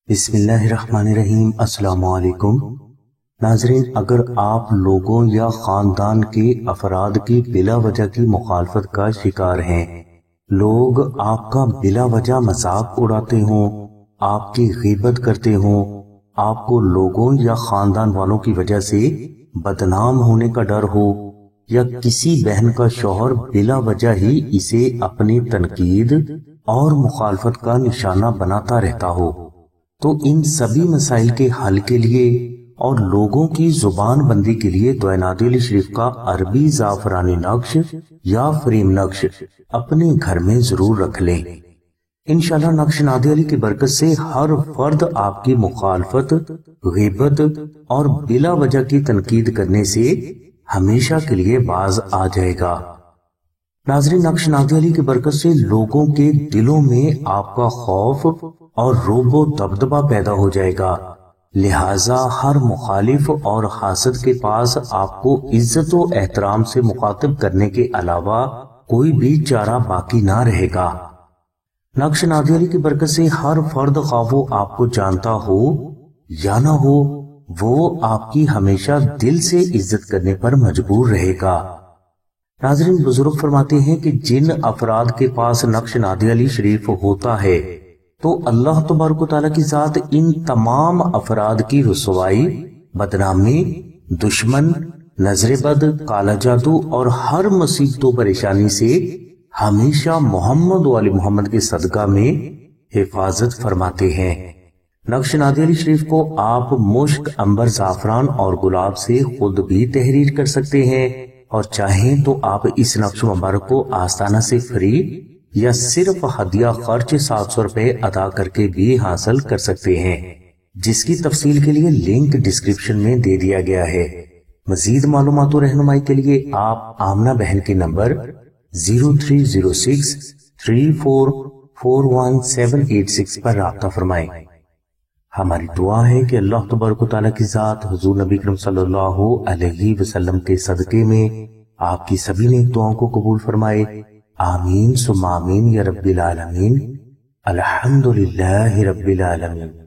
بسم اللہ الرحمن الرحیم۔ السلام علیکم ناظرین، اگر آپ لوگوں یا خاندان کے افراد کی بلا وجہ کی مخالفت کا شکار ہیں، لوگ آپ کا بلا وجہ مذاق اڑاتے ہوں، آپ کی غیبت کرتے ہوں، آپ کو لوگوں یا خاندان والوں کی وجہ سے بدنام ہونے کا ڈر ہو، یا کسی بہن کا شوہر بلا وجہ ہی اسے اپنی تنقید اور مخالفت کا نشانہ بناتا رہتا ہو، تو ان سبھی مسائل کے حل کے لیے اور لوگوں کی زبان بندی کے لیے دعائے نادی علی شریف کا عربی زعفرانی نقش یا فریم نقش اپنے گھر میں ضرور رکھ لیں۔ انشاءاللہ نقش نادی علی کی برکت سے ہر فرد آپ کی مخالفت، غیبت اور بلا وجہ کی تنقید کرنے سے ہمیشہ کے لیے باز آ جائے گا۔ ناظرین، نقش نادی علی کی برکت سے لوگوں کے دلوں میں آپ کا خوف اور رعب و دبدبہ پیدا ہو جائے گا، لہٰذا ہر مخالف اور حاسد کے پاس آپ کو عزت و احترام سے مخاطب کرنے کے علاوہ کوئی بھی چارہ باقی نہ رہے گا۔ نقش نادی علی کی برکت سے ہر فرد خواہ وہ آپ کو جانتا ہو یا نہ ہو، وہ آپ کی ہمیشہ دل سے عزت کرنے پر مجبور رہے گا۔ ناظرین، بزرگ فرماتے ہیں کہ جن افراد کے پاس نقش نادی علی شریف ہوتا ہے تو اللہ تبارک و تعالیٰ کی ذات ان تمام افراد کی رسوائی، بدنامی، دشمن، نظر بد، کالا جادو اور ہر مصیبت و پریشانی سے ہمیشہ محمد و آل محمد کے صدقہ میں حفاظت فرماتے ہیں۔ نقش نادی علی شریف کو آپ مشک، عنبر، زعفران اور گلاب سے خود بھی تحریر کر سکتے ہیں، اور چاہیں تو آپ اس نقش مبارک کو آستانہ سے فری یا صرف ہدیہ خرچ 700 روپے ادا کر کے بھی حاصل کر سکتے ہیں، جس کی تفصیل کے لیے لنک ڈسکرپشن میں دے دیا گیا ہے۔ مزید معلومات و رہنمائی کے لیے آپ آمنہ بہن کے نمبر 030634418786 پر رابطہ فرمائیں۔ ہماری دعا ہے کہ اللہ تبارک و تعالیٰ کی ذات حضور نبی کریم صلی اللہ علیہ وسلم کے صدقے میں آپ کی سبھی نیک دعاؤں کو قبول فرمائے، آمین ثم آمین یا رب العالمین۔ الحمدللہ رب العالمین۔